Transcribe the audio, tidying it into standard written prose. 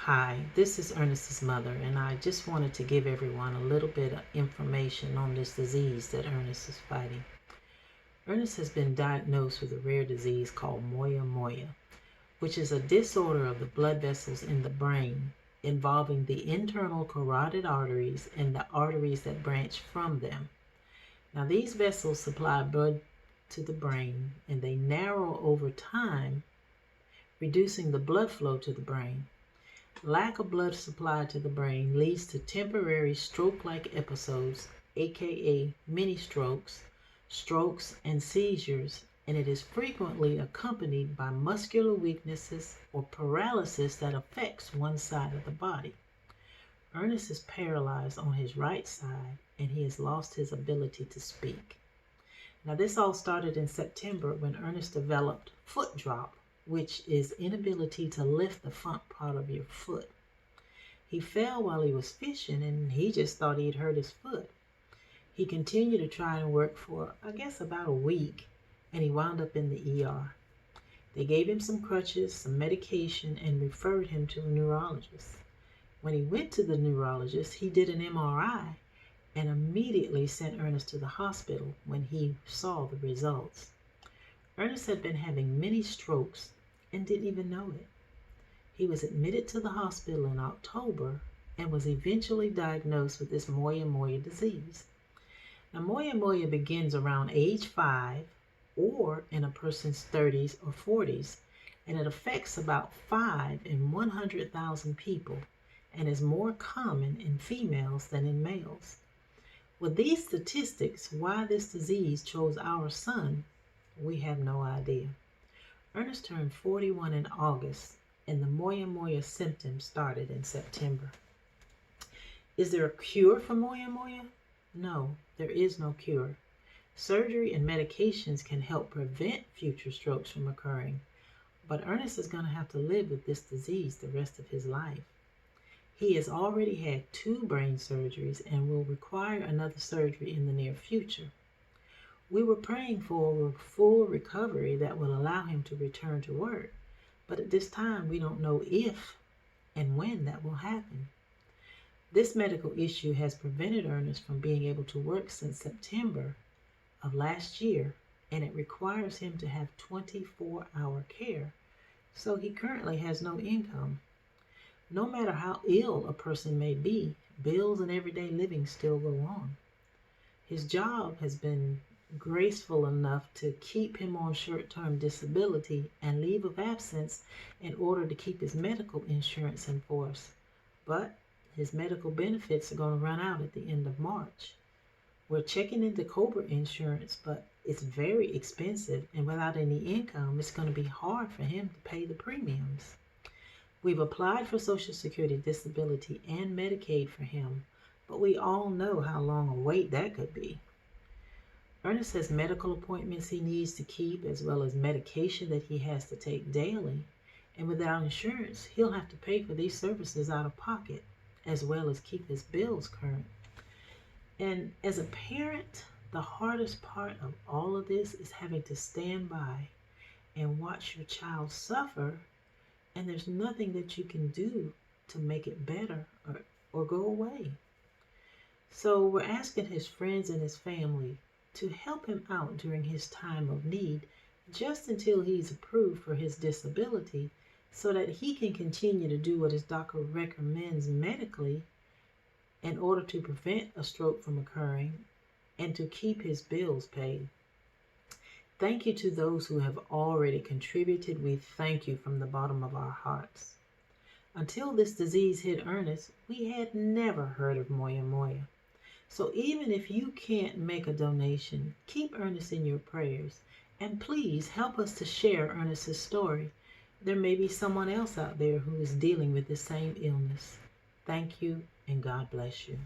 Hi, this is Ernest's mother, and I just wanted to give everyone a little bit of information on this disease that Ernest is fighting. Ernest has been diagnosed with a rare disease called Moyamoya, which is a disorder of the blood vessels in the brain involving the internal carotid arteries and the arteries that branch from them. Now, these vessels supply blood to the brain, and they narrow over time, reducing the blood flow to the brain. Lack of blood supply to the brain leads to temporary stroke-like episodes, aka mini strokes, and seizures, and it is frequently accompanied by muscular weaknesses or paralysis that affects one side of the body. Ernest is paralyzed on his right side, and he has lost his ability to speak. Now, this all started in September when Ernest developed foot drop, which is inability to lift the front part of your foot. He fell while he was fishing, and he just thought he'd hurt his foot. He continued to try and work for, about a week, and he wound up in the ER. They gave him some crutches, some medication, and referred him to a neurologist. When he went to the neurologist, he did an MRI and immediately sent Ernest to the hospital when he saw the results. Ernest had been having many strokes and didn't even know it. He was admitted to the hospital in October and was eventually diagnosed with this Moyamoya disease. Now, Moyamoya begins around age 5 or in a person's 30s or 40s, and it affects about 5 in 100,000 people and is more common in females than in males. With these statistics, why this disease chose our son, we have no idea. Ernest turned 41 in August, and the Moyamoya symptoms started in September. Is there a cure for Moyamoya? No, there is no cure. Surgery and medications can help prevent future strokes from occurring, but Ernest is going to have to live with this disease the rest of his life. He has already had 2 brain surgeries and will require another surgery in the near future. We were praying for a full recovery that will allow him to return to work, but at this time we don't know if and when that will happen. This medical issue has prevented Ernest from being able to work since September of last year, and it requires him to have 24-hour care, so he currently has no income. No matter how ill a person may be, bills and everyday living still go on. His job has been graceful enough to keep him on short-term disability and leave of absence in order to keep his medical insurance in force. But his medical benefits are going to run out at the end of March. We're checking into Cobra insurance, but it's very expensive, and without any income, it's going to be hard for him to pay the premiums. We've applied for Social Security disability and Medicaid for him, but we all know how long a wait that could be. Ernest has medical appointments he needs to keep, as well as medication that he has to take daily, and without insurance, he'll have to pay for these services out of pocket, as well as keep his bills current. And as a parent, the hardest part of all of this is having to stand by and watch your child suffer, and there's nothing that you can do to make it better or go away. So we're asking his friends and his family to help him out during his time of need, just until he's approved for his disability, so that he can continue to do what his doctor recommends medically in order to prevent a stroke from occurring and to keep his bills paid. Thank you to those who have already contributed. We thank you from the bottom of our hearts. Until this disease hit Ernest, we had never heard of Moyamoya. So even if you can't make a donation, keep Ernest in your prayers, and please help us to share Ernest's story. There may be someone else out there who is dealing with the same illness. Thank you, and God bless you.